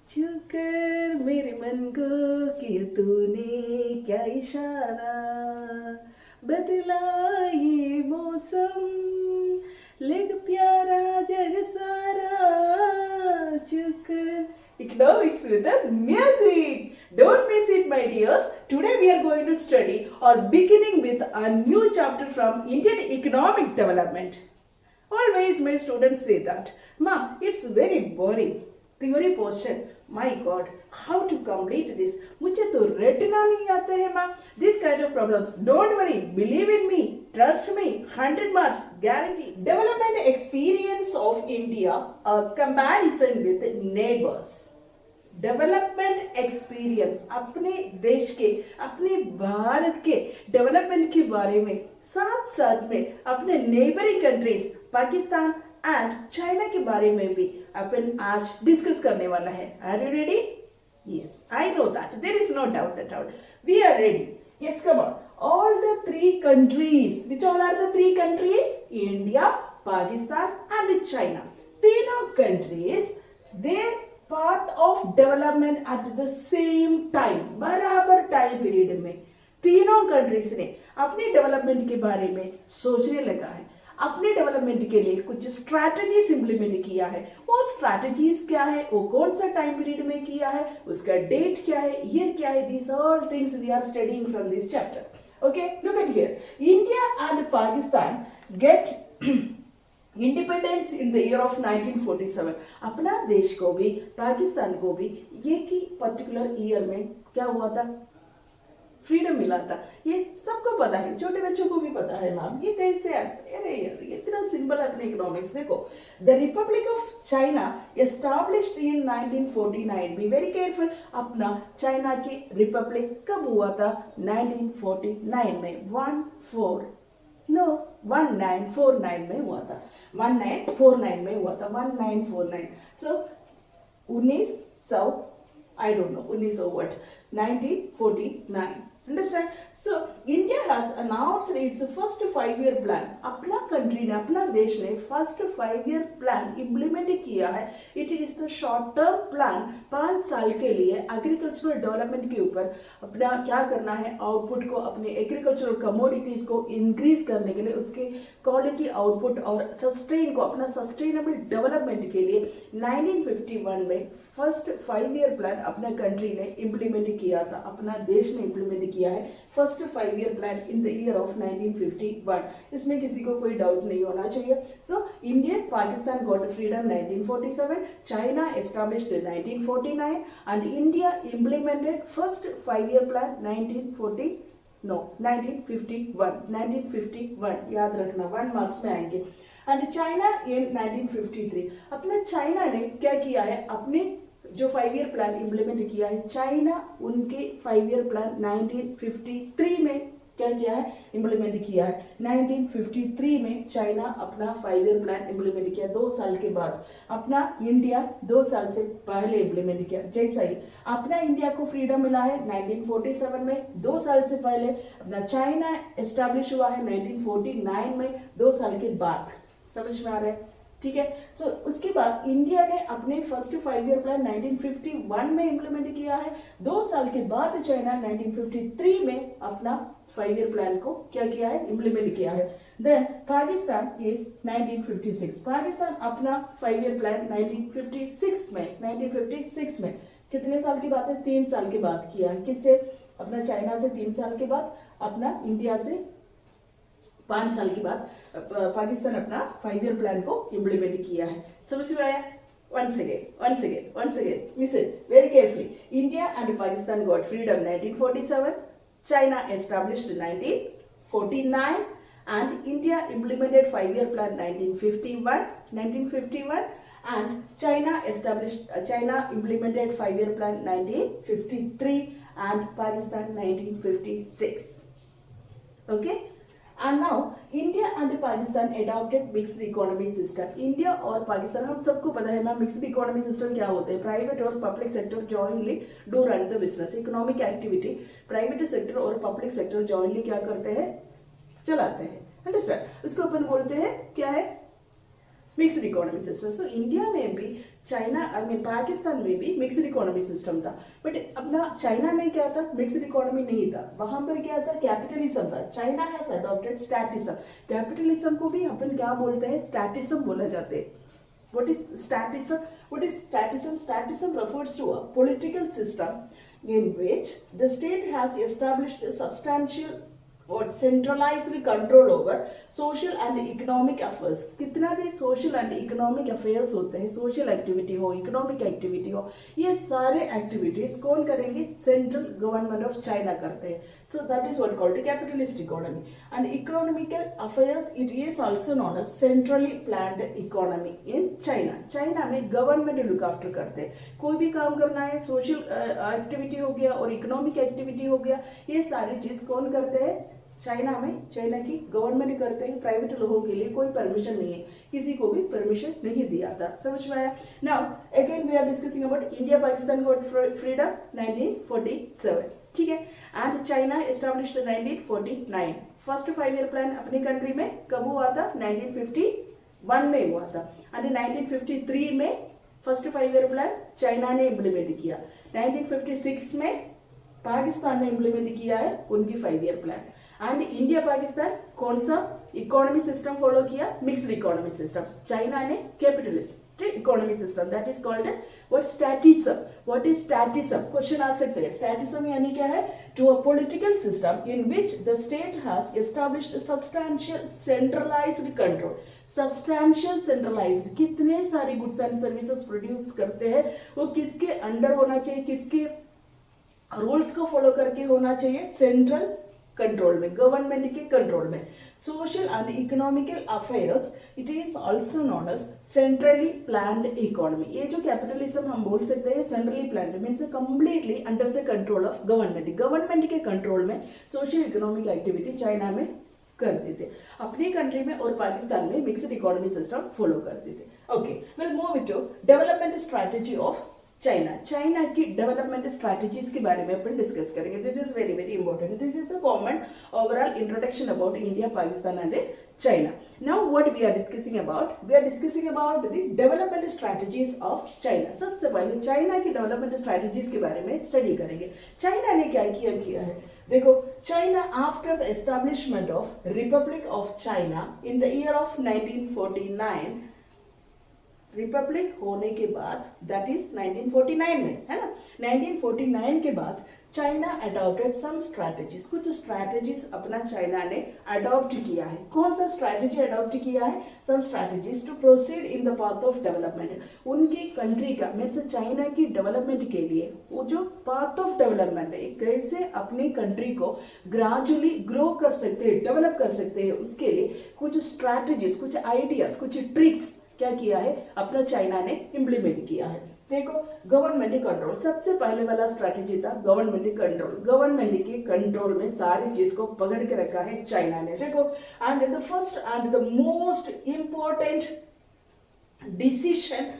छू कर मेरे मन को किया तूने क्या इशारा, बदला ये मौसम लग प्यारा जग सारा, छू कर economics with the music. Don't miss it, my dears. Today we are going to study or beginning with a new chapter from Indian economic development. Always my students say that, Mom, it's very boring. Theory portion. My God, how to complete this? मुझे तो रटना नहीं आता है माँ. This kind of problems. Don't worry. Believe in me. Trust me. 100 marks. Guarantee. Development experience of India. A comparison with neighbors. Development experience अपने देश के, अपने भारत के डेवलपमेंट के बारे में, साथ साथ में अपने neighbouring countries Pakistan and China के बारे में भी अपन आज डिस्कस करने वाला है. Are you ready? Yes, I know that there is no doubt at all. We are ready. Yes, come on. All the three countries, which all are the three countries? India, Pakistan and China. तीनों countries their path of development at the same time, बराबर time period में तीनों countries ने अपने development के बारे में सोचने लगा है, अपने डेवलपमेंट के लिए कुछ स्ट्रैटेजीज इंप्लीमेंट किया है. वो स्ट्रैटेजीज क्या है, वो कौन सा टाइम पीरियड में किया है, उसका डेट क्या है, ईयर क्या है. These all things we are studying from this chapter. Okay, look at here. India and Pakistan get independence in the year of 1947. अपना देश को भी पाकिस्तान को भी एक ही पर्टिकुलर ईयर में क्या हुआ था, फ्रीडम मिला था. ये सबको पता है, छोटे बच्चों को भी पता है. मैम ये कैसे आंसर? अरे यार ये इतना सिंपल है अपने इकोनॉमिक्स. देखो, the Republic of China established in 1949. Be very careful. अपना चाइना की रिपब्लिक कब हुआ था? 1949 में. 1949 में हुआ था. 1949 में हुआ था. 1949. सो 1900, I don't know, 1900 what? 1949. Understand? So India has announced its first 5-year plan. अपना कंट्री ने, अपना देश ने फर्स्ट 5-year प्लान इम्प्लीमेंट किया है. It is the short term plan. 5 साल के लिए एग्रीकल्चरल डेवलपमेंट के ऊपर अपना क्या करना है, आउटपुट को, अपने एग्रीकल्चरल कमोडिटीज को इंक्रीज करने के लिए, उसके क्वालिटी आउटपुट और सस्टेन को, अपना सस्टेनेबल डेवलपमेंट के लिए 1951 में फर्स्ट 5-year प्लान अपना कंट्री ने इम्प्लीमेंट किया था. अपना देश ने इम्प्लीमेंट किया है first 5-year plan in the year of 1951. इसमें किसी को कोई डाउट नहीं होना चाहिए. So India Pakistan got freedom 1947, China established in 1949 and India implemented first 5-year plan 1951. याद रखना, 1 मार्क्स में आएंगे. And China in 1953. अपना चाइना ने क्या किया है, अपने जो 5-year प्लान इम्प्लीमेंट किया है, चाइना उनके 5-year प्लान 1953 में क्या किया है, इम्प्लीमेंट किया है. 1953 में चाइना अपना 5-year प्लान इम्प्लीमेंट किया. 2 साल के बाद अपना इंडिया 2 साल से पहले इम्प्लीमेंट किया. जैसा ही अपना इंडिया को फ्रीडम मिला है 1947 में, 2 साल से पहले अपना चाइना एस्टैब्लिश हुआ है 1949 में, 2 साल के बाद. समझ में आ रहा है? ठीक है. सो उसके बाद इंडिया ने अपने फर्स्ट 5-year प्लान 1951 में इम्प्लीमेंट किया है. 2 साल के बाद चाइना 1953 में अपना 5-year प्लान को क्या किया है, इम्प्लीमेंट किया है. Then Pakistan is 1956. पाकिस्तान अपना 5-year प्लान 1956 में कितने साल की बात है, 3 साल के बाद किया है. किससे? अपना चाइना से 3 साल के बाद, अपना इंडिया से 5 साल के बाद पाकिस्तान अपना 5-year प्लान को इम्प्लीमेंट किया है. समझ में आया? Once again, listen very carefully. India and Pakistan got freedom 1947. China established 1949 and India implemented 5-year plan 1951 and China implemented 5-year plan 1953 and Pakistan 1956. Okay? And now India and Pakistan adopted mixed economy system. India और पाकिस्तान, हम सबको पता है ma'am mixed economy system क्या होता है. Private और public sector jointly do run the business. Economic activity private sector और पब्लिक सेक्टर जॉइंटली क्या करते हैं, चलाते हैं. अंडरस्टैंड? उसको अपन बोलते हैं क्या है, mixed economy system. So India में भी चाइना पाकिस्तान में भी मिक्स्ड इकोनॉमी सिस्टम था. बट अपना चाइना में क्या था, मिक्स्ड इकोनॉमी नहीं था. वहां पर क्या था, कैपिटलिज्म था. China has adopted स्टैटिज्म. कैपिटलिज्म को भी अपन क्या बोलते हैं, स्टैटिज्म बोला जाते हैं. What is statism? What is statism? Statism refers to a political system in which the state has established a substantial or centralized control over social and economic affairs. कितना भी social and economic affairs होते हैं, social activity हो, economic activity हो, ये सारे activities कौन करेंगे, central government of China करते हैं. So that is what called the capitalist economy. And economical affairs, it is also known as centrally planned economy in China. China में government look after करते हैं. कोई भी काम करना है, social activity हो गया और economic activity हो गया, ये सारी चीज कौन करते हैं, चाइना में. चाइना की गवर्नमेंट करते हैं. प्राइवेट लोगों के लिए कोई परमिशन नहीं है, किसी को भी परमिशन नहीं दिया था. समझ में आया. Now again we are discussing about India Pakistan got freedom 1947. ठीक है. And China established 1949. First 5 year plan अपनी कंट्री में कब हुआ था, 1951 में हुआ था. एंड 1953 में फर्स्ट 5 ईयर प्लान चाइना ने इम्प्लीमेंट किया. 1956 में पाकिस्तान ने इम्प्लीमेंट किया है उनकी 5 year plan. And India Pakistan कौन सा इकोनॉमी सिस्टम फॉलो किया, मिक्स्ड इकोनॉमी सिस्टम. चाइना ने capitalist economy system, that is called what, statism. What is statism, question आ सकते हैं. स्टैटिज्म यानी क्या है, to a political system in which the state has established substantial centralised control. Substantial centralised, कितने सारे goods and services produce करते हैं, वो किसके अंडर होना चाहिए, किसके रूल्स को फॉलो करके होना चाहिए, सेंट्रल कंट्रोल में, गवर्नमेंट के कंट्रोल में. Social and economical affairs, it is also known as centrally planned economy. ये जो कैपिटलिज्म हम बोल सकते हैं, centrally planned means completely under the control of government. Government के कंट्रोल में सोशल इकोनॉमिक एक्टिविटी चाइना में करते थे. अपनी कंट्री में और पाकिस्तान में मिक्स्ड इकोनॉमी सिस्टम फॉलो करते थे. Okay, will move to development strategy of China. China की डेवलपमेंट स्ट्रैटेजीज के बारे में अपन डिस्कस करेंगे. This is very very important. This is the common overall introduction about India, Pakistan and China. Now what we are discussing about, we are discussing about the development strategies of China. सबसे पहले China की development strategies के बारे में study करेंगे. China ने क्या किया है. देखो, China after the establishment of Republic of China in the year of 1949, Republic होने के बाद, दैट इज 1949 में, है ना. 1949 के बाद चाइना अडॉप्टेड सम स्ट्रैटेजीज. कुछ स्ट्रैटेजीज अपना चाइना ने अडॉप्ट किया है. कौन सा स्ट्रैटेजी अडॉप्ट किया है, some strategies to proceed in the path of development. उनकी कंट्री का मीन्स चाइना की डेवलपमेंट के लिए वो जो पाथ ऑफ डेवलपमेंट है, कैसे अपनी कंट्री को ग्रेजुअली ग्रो कर सकते हैं, डेवलप कर सकते हैं, उसके लिए कुछ स्ट्रैटेजीज, कुछ आइडियाज, कुछ ट्रिक्स क्या किया है, अपना चाइना ने इम्प्लीमेंट किया है. देखो, गवर्नमेंट कंट्रोल सबसे पहले वाला स्ट्रैटेजी था, गवर्नमेंट कंट्रोल. गवर्नमेंट के कंट्रोल में सारी चीज को पकड़ के रखा है चाइना ने. देखो, and the first and the most important decision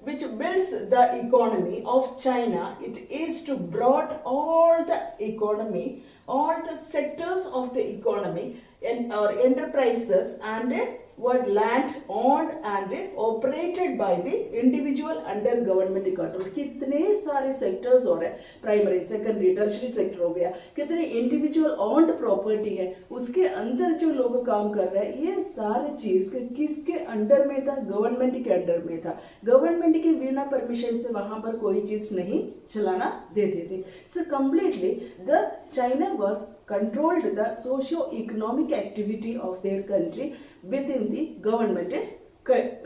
which builds the economy of China, it is to brought all the economy, all the sectors of the economy and or enterprises and what land owned and operated by the individual under government control. कितने सारे sectors हो रहे हैं, primary, secondary, tertiary sector हो गया, कितने individual owned property है, उसके अंदर जो लोग काम कर रहे हैं, ये सारी चीज किसके अंडर में था, गवर्नमेंट के अंडर में था. गवर्नमेंट के बिना परमिशन से वहां पर कोई चीज नहीं चलाना देते थे. So completely the China was controlled the socio-economic activity of their country within the government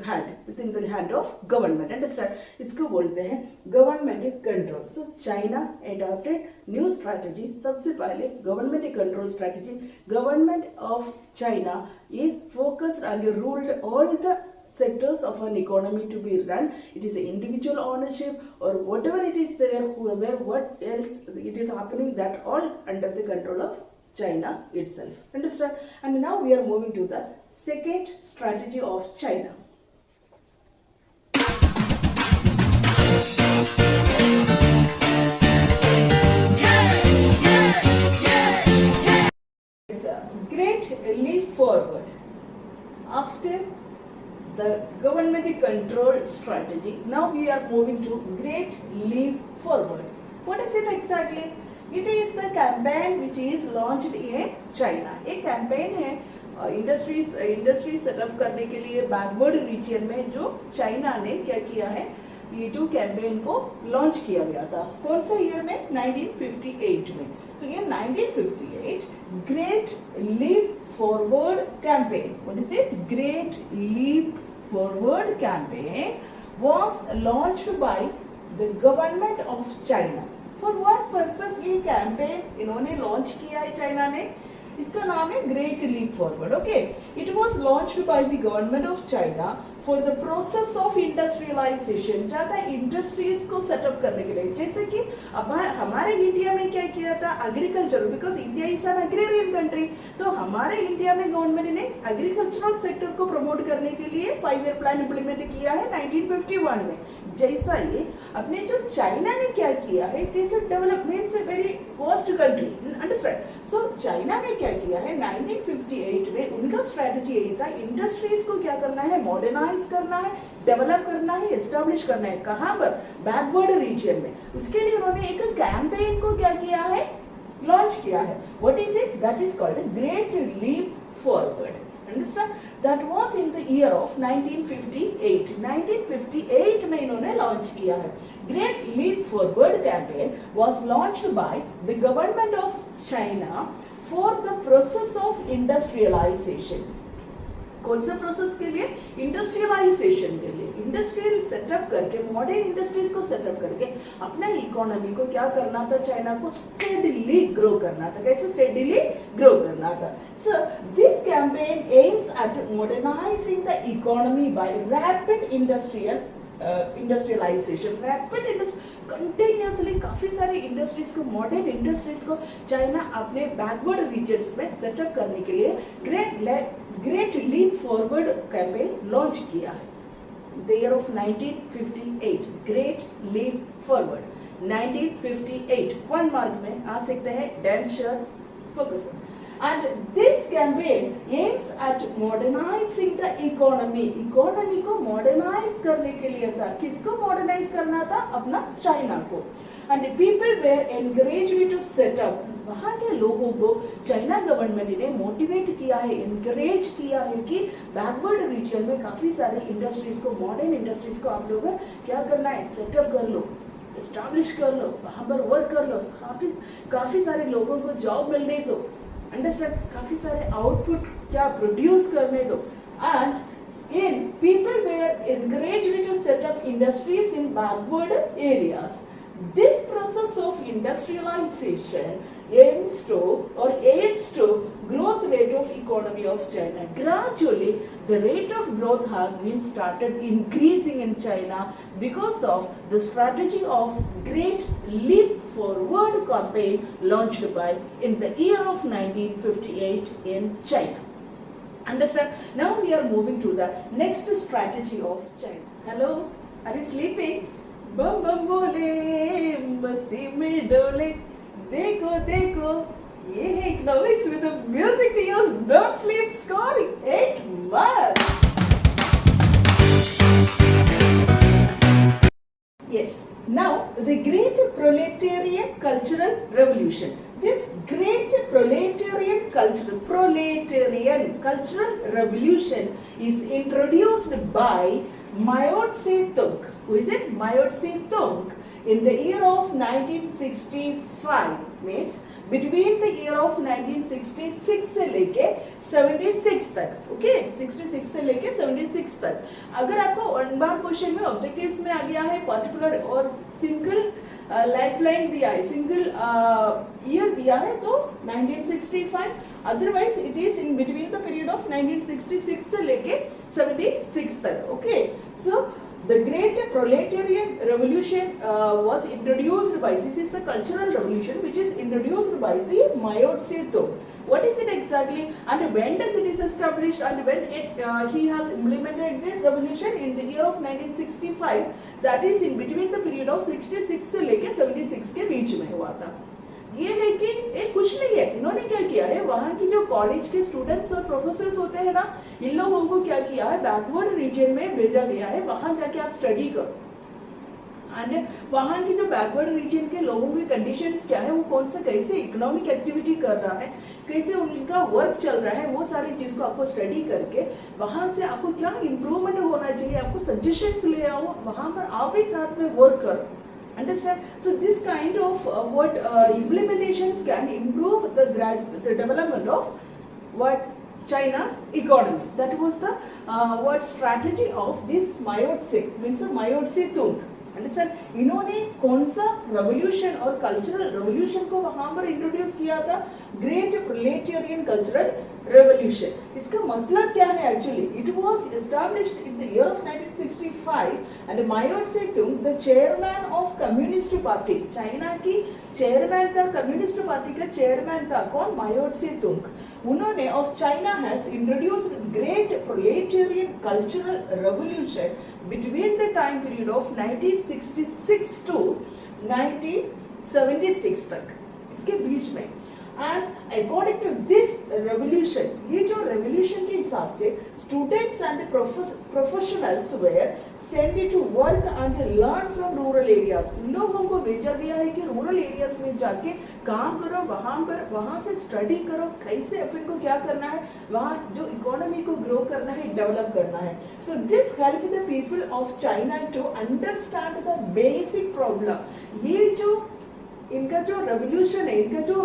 hand, within the hand of government. Understand? इसको बोलते हैं government control. So China adopted new strategy. सबसे पहले government control strategy. Government of China is focused and ruled all the sectors of an economy to be run. It is individual ownership or whatever it is there, whoever, what else it is happening, that all under the control of China itself. Understand? And now we are moving to the second strategy of China. It's a great leap forward. After control strategy. Now we are moving to Great Leap Forward. What is it exactly? It is the campaign which is launched in China. एक campaign है industry setup करने के लिए backward region में जो China ने क्या किया है, ये जो कैंपेन को लॉन्च किया गया था. कौन सा ईयर में? 1958 में. सो ये 1958 great leap forward campaign. What is it? Great leap forward campaign was launched by the government of China. For what purpose ये कैंपेन इन्होंने लॉन्च किया है चाइना ने? इसका नाम है great leap forward. Okay, it was launched by the government of China for the process of industrialisation. ज्यादा industries को सेटअप करने के लिए, जैसे कि अब हमारे इंडिया में क्या किया था, agriculture, because India is an agrarian country. तो हमारे इंडिया में गवर्नमेंट ने एग्रीकल्चरल सेक्टर को प्रमोट करने के लिए 5 ईयर प्लान इंप्लीमेंट किया है 1951 में. जैसा ये अपने जो चाइना ने क्या किया है, इट इज अ डेवलपमेंट से very vast country, understand. So China ने क्या किया है 1958 में, उनका स्ट्रेटजी यही था, इंडस्ट्रीज को क्या करना है, मॉडर्नाइज करना है, डेवलप करना है, एस्टेब्लिश करना है. कहाँ पर? बैकवर्ड रीजन में. उसके लिए उन्होंने एक कैंपेन को क्या किया है, लॉन्च किया है. What is it? That is called great leap forward. Understand? That was in the year of 1958. 1958 में इन्होंने लॉन्च किया है. Great Leap Forward campaign was launched by the government of China for the process of industrialization. कौन सा process के लिए? Industrialisation के लिए. इंडस्ट्रियल सेटअप करके, मॉडर्न इंडस्ट्रीज को सेटअप करके अपना इकोनॉमी को क्या करना था, चाइना को स्टेडीली ग्रो करना था. कैसे स्टेडीली ग्रो करना था? So this campaign aims at modernising the economy by rapid industrialisation. Rapid continuously काफी सारे इंडस्ट्रीज को, मॉडर्न इंडस्ट्रीज को चाइना अपने बैकवर्ड रीजन्स में सेटअप करने के लिए great leap forward campaign launch किया है. The year of 1958 great leap forward 1958. 1 mark में आ सकते हैं, damn sure, focus. And this campaign aims at modernizing the economy. Economy को मॉडर्नाइज करने के लिए था. किसको मॉडर्नाइज करना था? अपना चाइना को. And people were encouraged to set up. वहाँ के लोगों को चाइना गवर्नमेंट ने मोटिवेट किया है, इनकरेज किया है कि बैकवर्ड रीजन में काफी सारे इंडस्ट्रीज को, मॉडर्न इंडस्ट्रीज को आप लोग क्या करना है, सेटअप कर लो, एस्टैब्लिश कर लो, वहाँ पर वर्क कर लो. काफी सारे लोगों को जॉब मिलने दो, अंडरस्टैंड, काफी सारे आउटपुट क्या प्रोड्यूस करने दो. And in people were encouraged to set up industries in backward areas. This process of industrialization aims to or aids to growth rate of economy of China. Gradually, the rate of growth has been started increasing in China because of the strategy of Great Leap Forward campaign launched by in the year of 1958 in China. Understand? Now we are moving to the next strategy of China. Hello, are you sleeping? बम बम बोले, मस्ती में डोले, देखो देखो, ये है economics with the music videos. Don't sleep, scoring 8 marks. Yes. Now the great proletarian cultural revolution. This great proletarian cultural revolution is introduced by Mao Zedong. Who is it? Mao Zedong in the year of 1965. Means between the year of 1966 से लेके 76 तक. Okay, 66 से लेके 76 तक. अगर आपको 1 बार question में objectives में आ गया है पर्टिकुलर और सिंगल लाइफलाइन दिया है, सिंगल ईयर दिया है तो 1965. Otherwise it is in between the period of 1966 से लेके 76 तक. Okay, so the great proletarian revolution was introduced by, this is the cultural revolution which is introduced by the Mao Zedong. What is it exactly, and when does it is established, and when he has implemented this revolution in the year of 1965, that is in between the period of 66 से लेके 76 के बीच में हुआ था. ये है कि ये कुछ नहीं है, इन्होंने क्या किया है, वहाँ की जो कॉलेज के स्टूडेंट्स और प्रोफेसर्स होते हैं ना, इन लोगों को क्या किया है, बैकवर्ड रीजन में भेजा गया है, वहाँ जाके आप स्टडी करो। एंड वहाँ की जो बैकवर्ड रीजन के लोगों की कंडीशंस क्या है, वो कौन सा कैसे इकोनॉमिक एक्टिविटी कर रहा है, कैसे उनका वर्क चल रहा है, वो सारी चीज़ को आपको स्टडी करके वहाँ से आपको क्या इम्प्रूवमेंट होना चाहिए, आपको सजेशंस ले आओ, वहाँ पर आप भी साथ में वर्क करो। Understand? So this kind of implementations can improve the development of what China's economy. That was the strategy of this Mao Tse, means Mao Tse-tung. Understand, इन्होंने कौन सा रेवोल्यूशन और कल्चरल रेवोल्यूशन को वहां पर इंट्रोड्यूस किया था, ग्रेट प्रोलेटेरियन कल्चरल रेवोल्यूशन। इसका मतलब क्या है actually, it was established in the year of 1965 and Mao Tse tung the chairman of Communist Party, China की चेयरमैन था, कम्युनिस्ट पार्टी का चेयरमैन था कौन, माओ त्से-तुंग। उन्होंने of China has introduced great proletarian cultural revolution between the time period of 1966 to 1976 तक, इसके बीच में। And according to this revolution, ये जो रेवोल्यूशन के हिसाब से students and professionals were send to work and learn from rural areas. उन लोगों को भेजा गया है कि रूरल एरियाज में जाके काम करो, वहाँ से स्टडी करो, कैसे अपन को क्या करना है, वहाँ जो इकोनॉमी को ग्रो करना है, डेवलप करना है। So this help the people of China to understand the basic problem. ये जो इनका जो रेवोल्यूशन है, इनका जो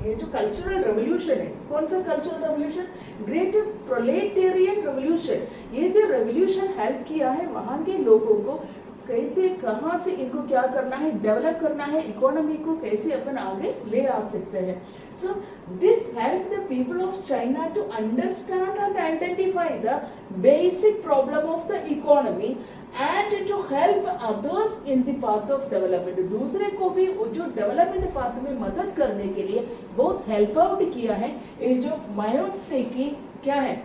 ये जो कल्चरल रेवोल्यूशन है, कौन सा cultural revolution, great proletarian revolution. ये जो रेवोल्यूशन हेल्प किया है वहाँ के लोगों को कैसे, कहाँ से इनको क्या करना है, डेवलप करना है, इकोनॉमी को कैसे अपन आगे ले आ सकते हैं। So this help the people of China to understand and identify the basic problem of the economy and to help others in the path of development। दूसरे को भी जो डेवलपमेंट पाथ में मदद करने के लिए बहुत हेल्प आउट किया है ये जो माओ त्से की क्या है,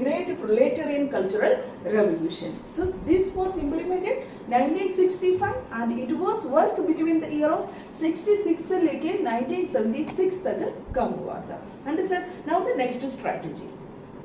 great proletarian cultural revolution। So this was implemented 1965 and it was work between the year of 66 से लेके 1976 तक कम हुआ था। Understand? Now the next strategy,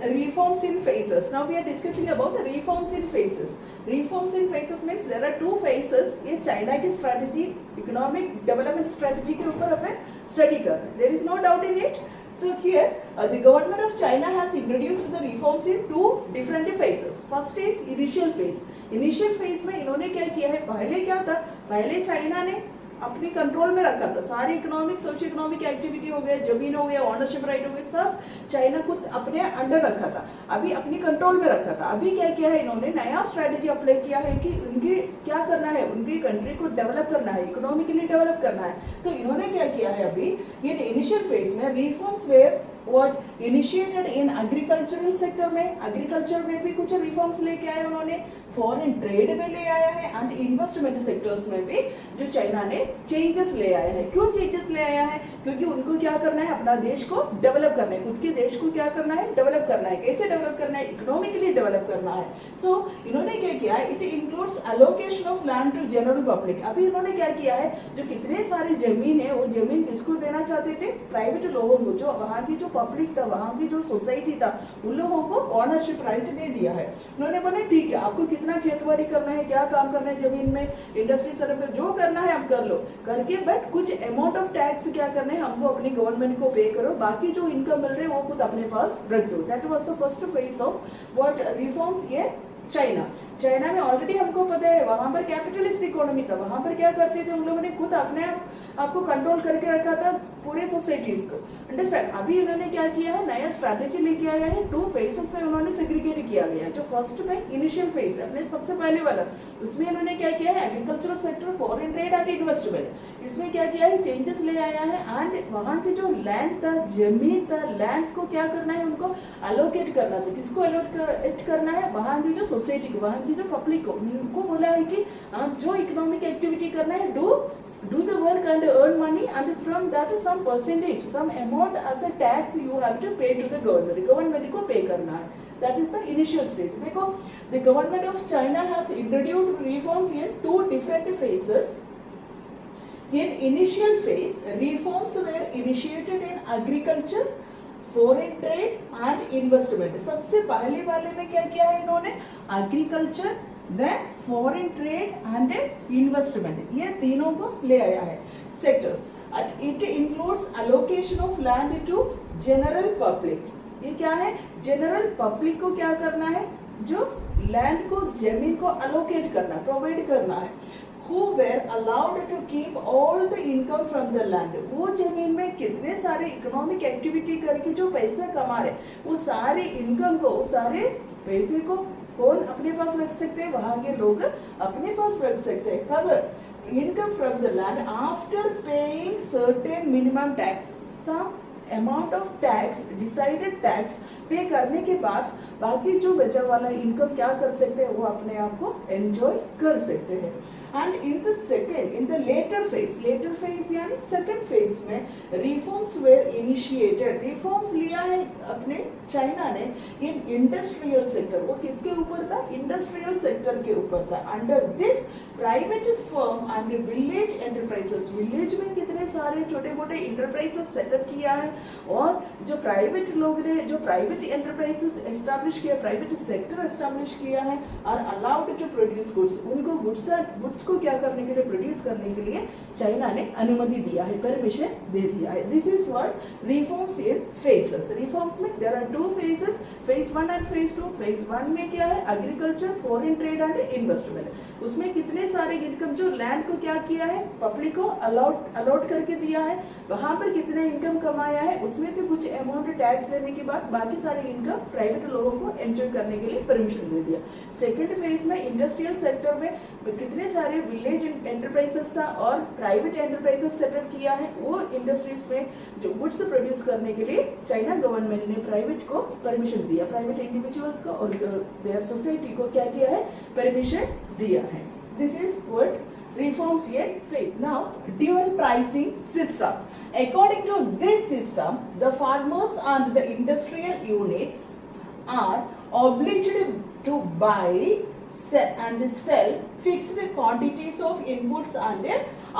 reforms in phases। Now we are discussing about reforms in phases। Reforms in phases means there are two phases। ये China की strategy, economic development strategy के ऊपर अपन study कर रहे हैं। There is no doubt in it। So here the government of China has introduced the reforms in two different phases। First is initial phase। Initial phase में इन्होंने क्या किया है, पहले क्या था, पहले चाइना ने अपने कंट्रोल में रखा था सारी इकोनॉमिक, सोशल इकोनॉमिक एक्टिविटी हो गए, जमीन हो गया, ऑनरशिप राइट हो गए, सब चाइना खुद अपने अंडर रखा था, अभी अपनी कंट्रोल में रखा था। अभी क्या किया है, इन्होंने नया स्ट्रेटेजी अप्लाई किया है कि उनकी क्या करना है, उनकी कंट्री को डेवलप करना है, इकोनॉमिकली डेवलप करना है। तो इन्होंने क्या किया है, अभी ये इनिशियल फेज में reforms were what initiated in agricultural sector में, एग्रीकल्चर में भी कुछ रिफॉर्म्स लेके आए उन्होंने, फॉरेन ट्रेड में ले आया है एंड इन्वेस्टमेंट सेक्टर्स में भी जो चाइना ने चेंजेस ले आया है। क्यों चेंजेस ले आया है, क्योंकि उनको क्या करना है, अपना देश को डेवलप करना है, खुद के देश को क्या करना है, डेवलप करना है। कैसे डेवलप करना है, इकोनॉमिकली डेवलप करना है। सो इन्होंने क्या किया है, it includes allocation of land to general public. अभी इन्होंने क्या किया है, जो कितने सारे जमीन है वो जमीन किसको देना चाहते थे, प्राइवेट लोगों को, जो वहाँ की जो पब्लिक था, वहाँ की जो सोसाइटी था, उन लोगों को ऑनरशिप राइट दे दिया है। उन्होंने बोला ठीक है, आपको कितना खेतबाड़ी करना है, क्या काम करना है जमीन में, इंडस्ट्री सर्वे जो करना है आप कर लो, करके बट कुछ अमाउंट ऑफ टैक्स क्या करना है, हमको अपनी गवर्नमेंट को पे करो, बाकी जो इनकम मिल रहे हैं वो खुद अपने पास रख दो। That was the first phase of what reforms ये चाइना में ऑलरेडी हमको पता है वहां पर कैपिटलिस्ट इकोनॉमी था, वहां पर क्या करते थे उन लोगों ने खुद अपने आपको कंट्रोल करके रखा था पूरे सोसाइटीज को। अंडरस्टैंड? अभी उन्होंने क्या किया है, नया स्ट्रैटेजी लेके आया है, टू फेजेस में उन्होंने सेग्रीगेट किया गया है। जो फर्स्ट में इनिशियल फेज है अपने सबसे पहले वाला, उसमें उन्होंने क्या किया है, agricultural sector, foreign trade and investment, इसमें क्या किया है, चेंजेस ले आया है। एंड वहाँ के जो लैंड था, जमीन था, लैंड को क्या करना है, उनको अलोकेट करना था। किसको अलोकेट करना है, वहाँ की जो सोसाइटी को, वहाँ की जो पब्लिक को, उनको बोला है कि जो इकोनॉमिक एक्टिविटी करना है, do the work and earn money, and from that some percentage, some amount as a tax you have to pay to the government को pay करना है। That is the initial stage। देखो, the government of China has introduced reforms in two different phases। In initial phase, reforms were initiated in agriculture, foreign trade and investment. सबसे पहले वाले में क्या किया है इन्होंने? Agriculture, then foreign trade and investment. ये तीनों को ले आया है sectors. It includes allocation of land to general public. ये क्या है? General public को क्या करना है? जो land को, जमीन को allocate करना, provide करना है. Who were allowed to keep all the income from the land. वो जमीन में कितने सारे इकोनॉमिक एक्टिविटी करके जो पैसा कमा रहे, वो सारे इनकम को, वो सारे पैसे को कौन अपने पास रख सकते हैं? वहाँ के लोग अपने पास रख सकते हैं. कब? Income from the land after paying certain minimum tax. Some amount of tax, decided tax pay करने के बाद बाकी जो बचा वाला इनकम क्या कर सकते हैं? वो अपने आप को एंजॉय कर सकते हैं. And in the later phase यानी second phase में reforms were initiated. Reforms लिया है अपने चाइना ने in industrial sector. वो किसके ऊपर था? Industrial sector के ऊपर था. Under this private firm and village enterprises. Village में कितने सारे छोटे मोटे enterprises सेटअप किया है और जो प्राइवेट लोग ने जो प्राइवेट enterprises establish किया, प्राइवेट सेक्टर establish किया है are allowed to produce goods. उनको गुड्स को क्या करने के लिए, प्रोड्यूस करने के लिए चाइना ने अनुमति दिया है, परमिशन दे दिया है. This is what reforms in phases. Reforms में there are two phases, phase 1 and phase 2. Phase 1 में क्या है? Agriculture, foreign trade and investment. उसमें कितने सारे इनकम जो लैंड को क्या किया है? पब्लिक को अलॉट करके दिया है. वहां पर कितने इनकम कमाया है, उसमें से कुछ अमाउंट टैक्स देने के बाद बाकी सारे इनकम प्राइवेट लोगों को एंजॉय करने के लिए परमिशन दे दिया. सेकेंड फेज में इंडस्ट्रियल सेक्टर में कितने सारे विलेज एंटरप्राइजेस था और प्राइवेट एंटरप्राइजेस सेटअप किया है. वो इंडस्ट्रीज में जो गुड्स प्रोड्यूस करने के लिए चाइना गवर्नमेंट ने प्राइवेट को परमिशन दिया, प्राइवेट इंडिविजुअल्स को और देयर सोसाइटी को क्या किया है? परमिशन दिया है. This is what reforms in phase. Now dual pricing system. According to this system, the farmers and the industrial units are obliged to buy and sell fixed quantities of inputs and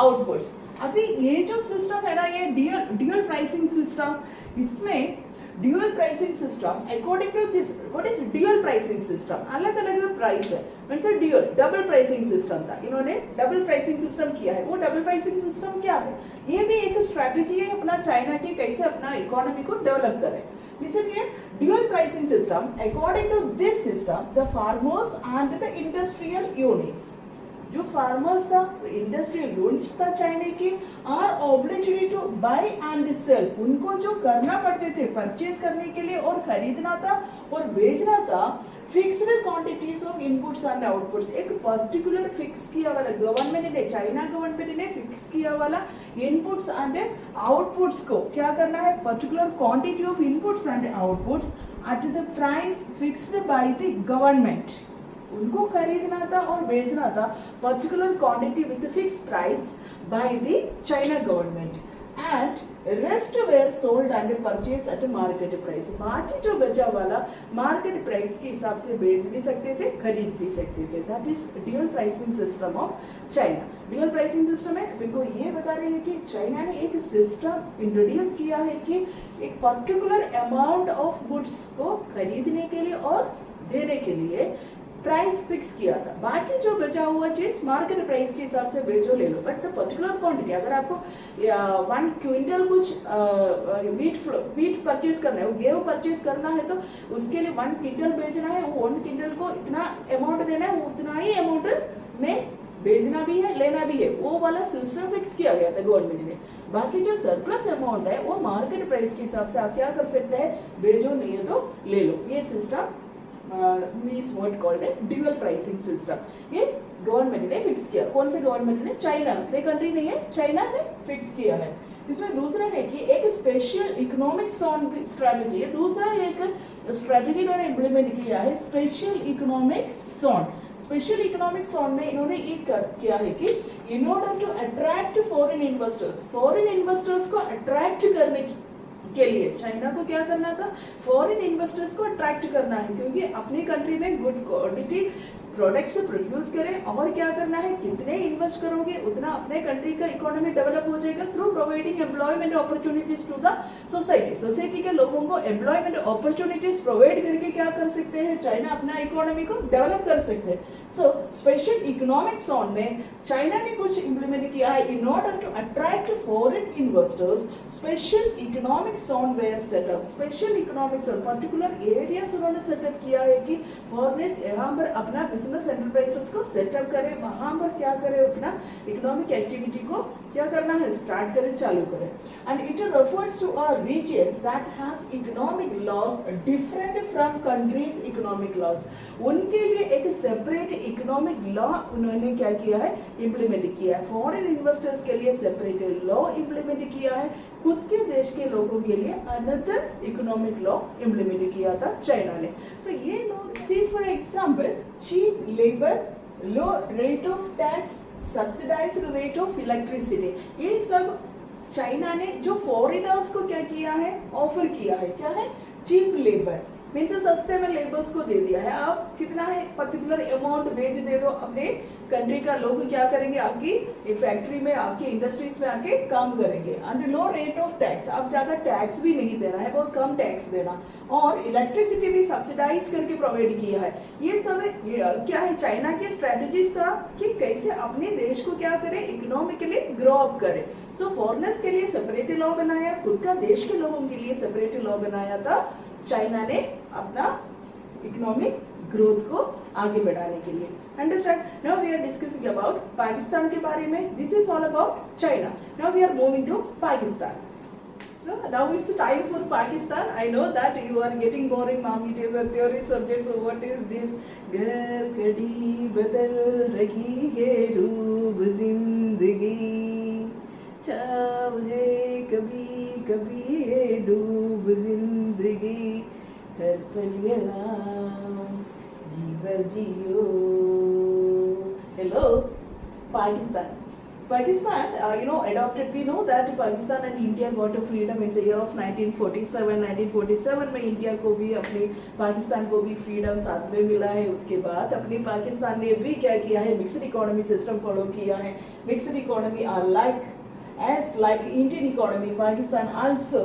outputs. अभी ये जो system है ना, ये dual pricing system. इसमें dual pricing system according to this, what is dual pricing system? अलग अलग price है, मतलब ड्यूअल डबल प्राइसिंग सिस्टम था. इन्होंने डबल प्राइसिंग सिस्टम किया है. वो डबल प्राइसिंग सिस्टम क्या है? ये भी एक स्ट्रैटेजी है अपना चाइना की, कैसे अपना इकोनॉमी को डेवलप करें. इसलिए dual pricing system, according to this system the farmers and the industrial units, जो फार्मर्स था, इंडस्ट्रियल यूनिट्स था चाइना की, are obligated to buy and sell. उनको जो करना पड़ते थे परचेज करने के लिए और खरीदना था और बेचना था fixed quantities of inputs and outputs. एक पर्टिकुलर फिक्स किया वाला गवर्नमेंट ने, चाइना गवर्नमेंट ने फिक्स किया वाला इनपुट्स एंड आउटपुट्स को क्या करना है? Particular quantity of inputs and outputs at the price fixed by the government. उनको खरीदना था और बेचना था particular quantity with fix price by the China government. And rest were sold and purchase at market price. बाकी जो बचा वाला मार्केट प्राइस के हिसाब से बेच भी सकते थे, खरीद भी सकते थे. That is dual pricing system of China. Dual pricing system है, बिल्कुल ये बता रहे हैं कि चाइना ने एक सिस्टम इंट्रोड्यूस किया है कि एक पर्टिकुलर अमाउंट ऑफ गुड्स को खरीदने के लिए और देने के लिए प्राइस फिक्स किया था. बाकी जो बचा हुआ चीज मार्केट प्राइस के हिसाब से बेचो ले लो, बट द पर्टिकुलर क्वांटिटी, अगर आपको 1 क्विंटल कुछ वीट परचेज करना है, वो गेहूं परचेज करना है, तो उसके लिए 1 क्विंटल बेचना है, वो 1 क्विंटल को इतना अमाउंट देना है, वो उतना ही अमाउंट में बेचना भी है, लेना भी है. वो वाला सिस्टम फिक्स किया गया था गवर्नमेंट ने. बाकी जो सरप्लस अमाउंट है वो मार्केट प्राइस के हिसाब से आप क्या कर सकते हैं? बेचो, नहीं है तो ले लो. ये system is what called a dual pricing system. ये गवर्नमेंट ने फिक्स किया. कौन से गवर्नमेंट ने? चाइना. अपने कंट्री नहीं है, चाइना ने फिक्स किया है. इसमें दूसरा है कि एक स्पेशल इकोनॉमिक जोन स्ट्रेटजी है. दूसरा एक स्ट्रेटजी इन्होंने इम्प्लीमेंट किया है, special economic zone. Special economic zone में इन्होंने एक किया है कि in order to attract foreign investors को अट्रैक्ट करने के लिए चाइना को क्या करना था? फॉरेन इन्वेस्टर्स को अट्रैक्ट करना है, क्योंकि अपनी कंट्री में गुड क्वालिटी प्रोडक्ट्स प्रोड्यूस करें और क्या करना है, कितने इन्वेस्ट करोगे उतना अपने कंट्री का इकोनॉमी डेवलप हो जाएगा through providing employment opportunities to the society. Society के लोगों को एम्प्लॉयमेंट अपॉर्चुनिटीज प्रोवाइड करके क्या कर सकते हैं, चाइना अपना इकोनॉमी को डेवलप कर सकते हैं। सो स्पेशल इकोनॉमिक जोन में चाइना ने कुछ इम्प्लीमेंट किया है in order to attract foreign investors. Special economic zone were set up, special economic zone particular areas उन्होंने सेटअप किया है कि फॉरेनर्स यहाँ पर अपना बिजनेस एंटरप्राइजेस को सेटअप करें, वहाँ पर क्या करें, अपना इकोनॉमिक एक्टिविटी को क्या करना है, स्टार्ट करें, चालू करें। And it refers to a region that has economic laws different from countries' economic laws. उनके लिए एक सेपरेट इकोनॉमिक लॉ उन्होंने क्या किया है, इम्प्लीमेंट किया है। फॉरेन इन्वेस्टर्स के लिए सेपरेट लॉ इम्प्लीमेंट किया है, खुद के देश के लोगों के लिए अनदर इकोनॉमिक लॉ इम्प्लीमेंट किया था चाइना ने। सो ये लोग see for example cheap labour, low rate of tax, subsidised rate of electricity, ये सब चाइना ने जो फॉरेनर्स को क्या किया है, ऑफर किया है। क्या है, चीप लेबर मीन्स सस्ते में लेबर्स को दे दिया है। आप कितना है पर्टिकुलर अमाउंट वेज दे दो, अपने कंट्री का लोग क्या करेंगे, आपकी फैक्ट्री में, आपकी इंडस्ट्रीज में आके काम करेंगे। And low rate of tax, आप ज्यादा टैक्स भी नहीं देना है, बहुत कम टैक्स देना, और इलेक्ट्रिसिटी भी सब्सिडाइज करके प्रोवाइड किया है। ये सब क्या है, चाइना की स्ट्रेटेजीज था कि कैसे अपने देश को क्या करें, इकोनॉमिकली ग्रो अप करें। सो फॉरेनर्स के लिए सेपरेट लॉ बनाया, खुद का देश के लोगों के लिए सेपरेट लॉ बनाया था चाइना ने अपना इकोनॉमिक ग्रोथ को आगे बढ़ाने के लिए। Understand? Now we are discussing about Pakistan के बारे में। This is all about China. Now we are moving to Pakistan. So now it's time for Pakistan. I know that you are getting boring, mom. It is a theory subject. So what is this? घर घड़ी बदल रही है रूब जिंदगी, छाव है कभी कभी है डूब जिंदगी, हर पल यहाँ जी भर जियो। Hello, Pakistan. Pakistan, adopted. We know that Pakistan and India got a freedom in the year of 1947. 1947 में इंडिया को भी, अपने पाकिस्तान को भी फ्रीडम साथ में मिला है। उसके बाद अपने पाकिस्तान ने भी क्या किया है, मिक्सड इकोनॉमी सिस्टम फॉलो किया है। Mixed economy are like Indian economy, Pakistan also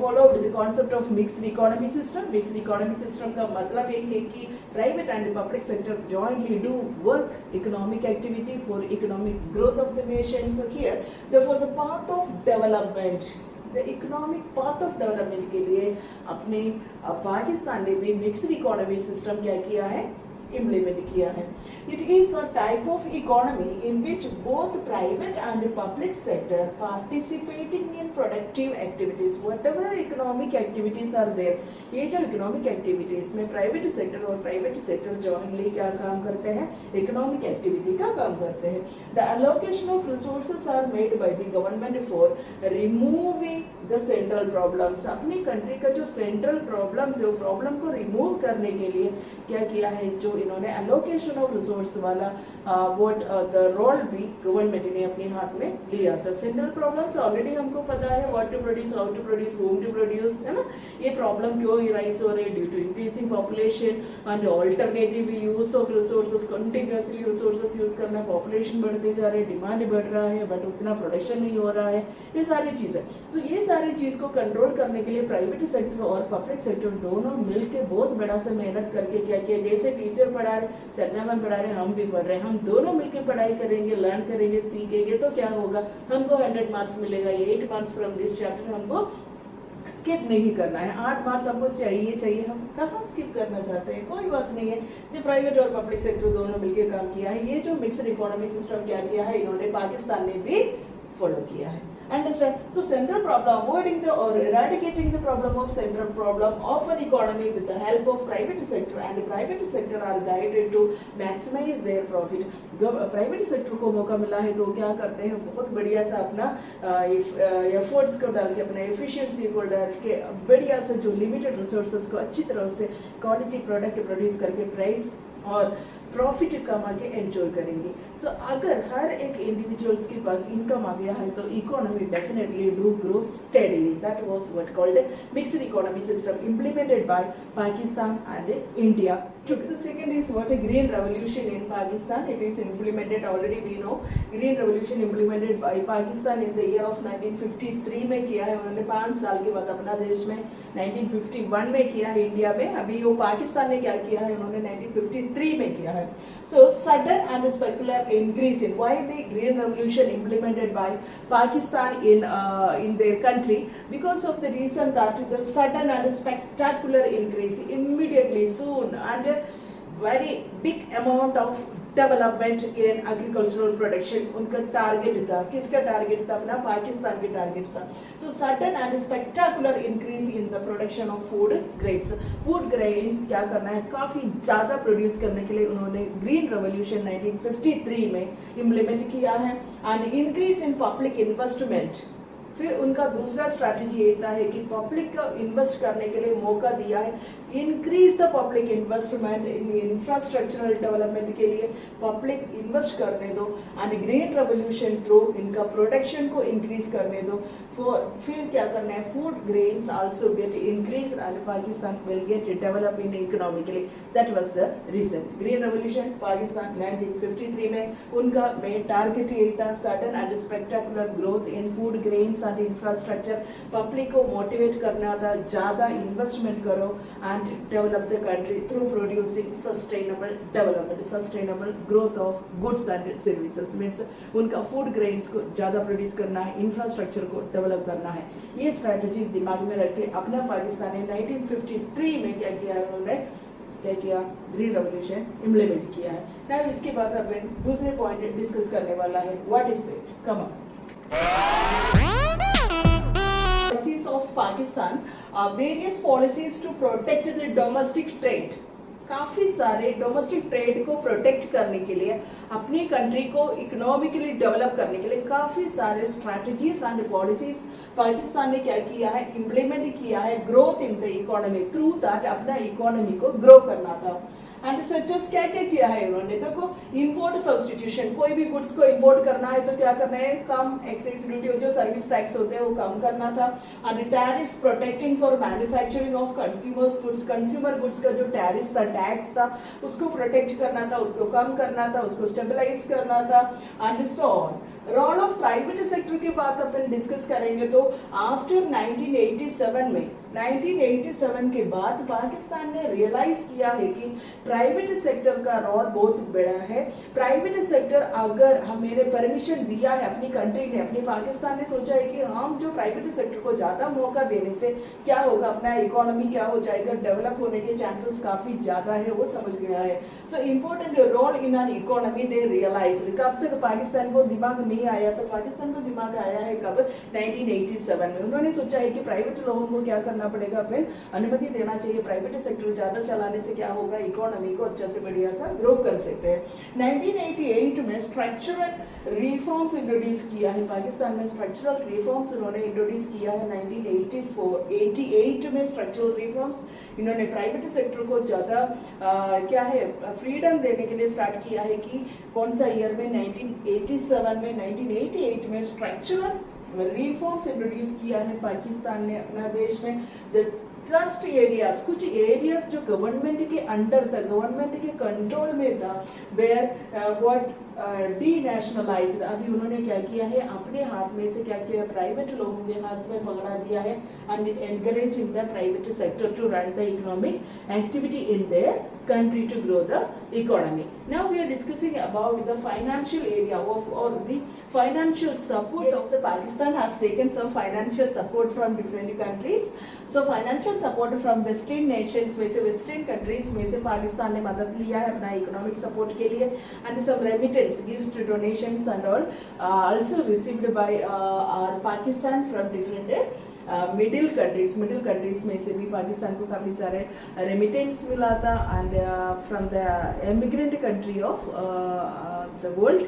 followed the concept of mixed economy system. Mixed economy system का मतलब एक है कि private and public sector jointly do work economic activity for economic growth of the nation. So here, therefore, the path of development, the economic path of development के लिए अपने पाकिस्तान ने भी मिक्सड इकोनॉमी सिस्टम क्या किया है, implement किया है। It is a type of economy in which both private and public sector participating in productive activities. Whatever economic activities are there, ये जो economic activities में private sector और private sector jointly क्या काम करते हैं, economic activity का काम करते हैं। The allocation of resources are made by the government for removing the central problems. अपनी country का जो central problems है, वो problem को remove करने के लिए क्या किया है, जो इन्होंने allocation of resources वाला the role भी गवर्नमेंट ने अपने हाथ में लिया था। सेंट्रल प्रॉब्लम्स ऑलरेडी हमको पता है, what to produce, how to produce, whom to produce, है ना। ये प्रॉब्लम क्यों राइज हो रहे हैं, due to increasing population and alternative use of resources. Continuously resources use करना, पॉपुलेशन बढ़ते जा रहे हैं, डिमांड बढ़ रहा है, बट उतना प्रोडक्शन नहीं हो रहा है, ये सारी चीजें। तो ये सारी चीज को कंट्रोल करने के लिए प्राइवेट सेक्टर और पब्लिक सेक्टर दोनों मिलकर बहुत बड़ा सा मेहनत करके क्या किया, जैसे टीचर पढ़ा रहे, सरदा मैम पढ़ा रहे, हम भी पढ़ रहे हैं, हम दोनों मिलकर पढ़ाई करेंगे, लर्न करेंगे, सीखेंगे, तो क्या होगा, हमको 100 मार्क्स मिलेगा। 8 मार्क्स फ्रॉम दिस चैप्टर हमको स्किप नहीं करना है, 8 मार्क्स हमको चाहिए। हम कहाँ स्किप करना चाहते हैं, कोई बात नहीं है। जो प्राइवेट और पब्लिक सेक्टर दोनों मिलकर काम किया है, ये जो मिक्सड इकोनॉमी सिस्टम क्या किया है, इन्होंने पाकिस्तान ने भी फॉलो किया है। Understand? So central problem, avoiding the or eradicating the problem of central problem of an economy with the help of private sector, and private sector are guided to maximize their profit. Private sector को मौका मिला है तो क्या करते हैं, बहुत बढ़िया सा अपना एफर्ट्स को डाल के, अपना एफिशिएंसी को डाल के, बढ़िया से जो लिमिटेड रिसोर्सेज को अच्छी तरह से क्वालिटी प्रोडक्ट प्रोड्यूस करके प्राइस और प्रॉफिट कमा के एंजॉय करेंगे। सो अगर हर एक इंडिविजुअल्स के पास इनकम आ गया है तो economy definitely do grow steadily. That was what called mixed economy system implemented by Pakistan and India The second is what a green revolution in Pakistan. It is implemented already. We know green revolution implemented by Pakistan in the year of 1953 में किया है उन्होंने. 5 साल के बाद अपना देश में 1951 में किया है इंडिया में. अभी वो पाकिस्तान ने क्या किया है उन्होंने 1953 में किया है. So sudden and specular increase in why the green revolution implemented by Pakistan in their country, because of the reason that the sudden and spectacular increase immediately soon and very big amount of development in agricultural production. उनका target था, किसका target था? अपना पाकिस्तान का target था. So sudden and spectacular increase in the production of food grains. Food grains क्या करना है, काफ़ी ज़्यादा प्रोड्यूस करने के लिए उन्होंने ग्रीन रेवोल्यूशन 1953 में इम्प्लीमेंट किया है. And increase in public investment. फिर उनका दूसरा स्ट्रैटेजी ये था है कि पब्लिक को इन्वेस्ट करने के लिए मौका दिया है. Increase the public investment in infrastructural development के लिए पब्लिक इन्वेस्ट करने दो. एंड ग्रीन रेवोल्यूशन थ्रू इनका प्रोडक्शन को इंक्रीज करने दो. फिर क्या करना है, food grains also get increase and Pakistan will get develop in economically. That was the reason. Green revolution Pakistan 1953 में उनका मेन टारगेट यही था, sudden and spectacular growth in food grains and infrastructure. Public को मोटिवेट करना था, ज़्यादा इन्वेस्टमेंट करो and develop the country through producing sustainable development, sustainable growth of goods and services. Means उनका फूड ग्रेन्स को ज़्यादा प्रोड्यूस करना है, इंफ्रास्ट्रक्चर को डेवलप करना है. ये स्ट्रैटेजी दिमाग में रख के अपना पाकिस्तान ने 1953 में क्या किया है, उन्होंने क्या किया, ग्रीन रेवोल्यूशन इम्प्लीमेंट किया है. ना इसके बाद अपन दूसरे पॉइंट डिस्कस करने वाला है. What is that? Come on. Policies of Pakistan, various policies to protect the domestic trade. काफ़ी सारे डोमेस्टिक ट्रेड को प्रोटेक्ट करने के लिए, अपनी कंट्री को इकोनॉमिकली डेवलप करने के लिए काफ़ी सारे स्ट्रैटेजीज एंड पॉलिसीज पाकिस्तान ने क्या किया है, इम्प्लीमेंट किया है. Growth in the economy through that अपना इकोनॉमी को ग्रो करना था. एंड सचेस क्या क्या किया है उन्होंने, देखो इंपोर्ट सब्सटीट्यूशन. कोई भी गुड्स को इंपोर्ट करना है तो क्या करना है, कम एक्साइज ड्यूटी, जो सर्विस टैक्स होते हैं वो कम करना था. And tariff protecting for manufacturing of consumers goods. Consumer goods का जो टैरिफ था, टैक्स था, उसको प्रोटेक्ट करना था, उसको कम करना था, उसको स्टेबलाइज करना था and so on. Role of private sector की बात अपन डिस्कस करेंगे तो आफ्टर 1987 के बाद पाकिस्तान ने रियलाइज किया है कि प्राइवेट सेक्टर का रोल बहुत बड़ा है. प्राइवेट सेक्टर अगर हमें परमिशन दिया है, अपनी कंट्री ने, अपनी पाकिस्तान ने सोचा है कि हम जो प्राइवेट सेक्टर को ज़्यादा मौका देने से क्या होगा, अपना इकोनॉमी क्या हो जाएगा, डेवलप होने के चांसेस काफ़ी ज़्यादा है, वो समझ गया है. So important role in an economy they realize. कब तक पाकिस्तान को दिमाग नहीं आया, तो पाकिस्तान को दिमाग आया है कब, 1987 में. उन्होंने सोचा है कि प्राइवेट लोगों को क्या करना पड़ेगा, अपने अनुमति देना चाहिए. प्राइवेट सेक्टर ज़्यादा चलाने से क्या होगा, इकोनॉमी को अच्छा से बढ़िया सा ग्रो कर सकते हैं. 1988 में स्ट्रक्चरल रिफॉर्म्स इंट्रोड्यूस किया है पाकिस्तान में. स्ट्रक्चरल रिफॉर्म्स उन्होंने इंट्रोड्यूस किया है 1988 में. स्ट्रक्चरल रिफॉर्म्स इन्होंने प्राइवेट सेक्टर को ज़्यादा क्या है, फ्रीडम देने के लिए स्टार्ट किया है. कि कौन सा ईयर में, 1987 में. 1988 में स्ट्रक्चरल रिफॉर्म्स इंट्रोड्यूस किया है पाकिस्तान ने अपना देश में. ट्रस्ट एरियाज, कुछ एरियाज जो गवर्नमेंट के अंडर था, गवर्नमेंट के कंट्रोल में था, वेयर व्हाट डीनेशनलाइज्ड. अभी उन्होंने क्या किया है, अपने हाथ में से क्या किया, प्राइवेट लोगों के हाथ में पकड़ा दिया है. And encouraging the private sector to run the economic activity in their country to grow the economy. Now we are discussing about the financial area or the financial support. Yes, of the Pakistan has taken some financial support from different countries. So financial support from western nations में से, western countries में से पाकिस्तान ने मदद लिया है अपना economic support के लिए. and some remittance, gift, donations and all also received by our Pakistan from different middle countries में से भी पाकिस्तान को काफ़ी सारे रेमिटेंस मिला था. And from the emigrant country of the world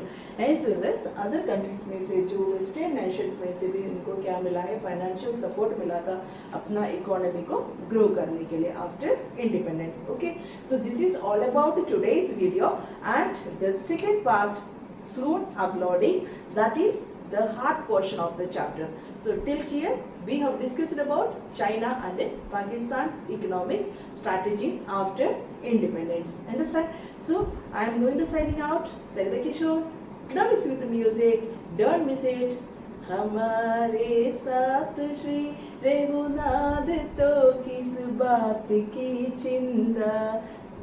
as well as other countries में से, जो वेस्टर्न नेशंस में से भी उनको क्या मिला है, फाइनेंशियल सपोर्ट मिला था अपना इकोनॉमी को ग्रो करने के लिए after independence. Okay, so this is all about today's video and the second part soon uploading, that is the heart portion of the chapter. So till here we have discussed about China and Pakistan's economic strategies after independence. Understand? So I am going to signing out. Sarita Kishore, economics with music. Don't miss it. हमारे साथ श्री रघुनाथ तो किस बात की चिंता,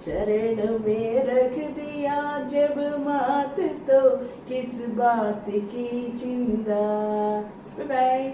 चरण में रख दिया जब मात तो किस बात की चिंता. Bye bye.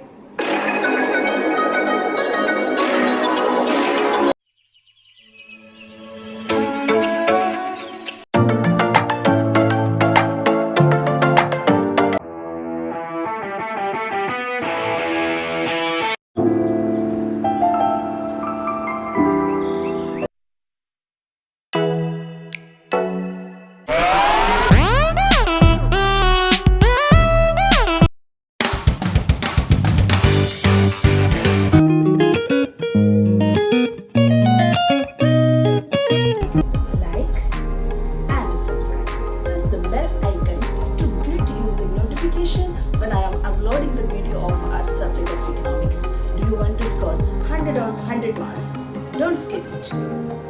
When I am uploading the video of our subject of economics. Do you want to score 100 on 100 marks? Don't skip it.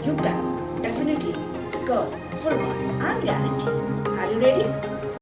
You can definitely score full marks, I'm guaranteed.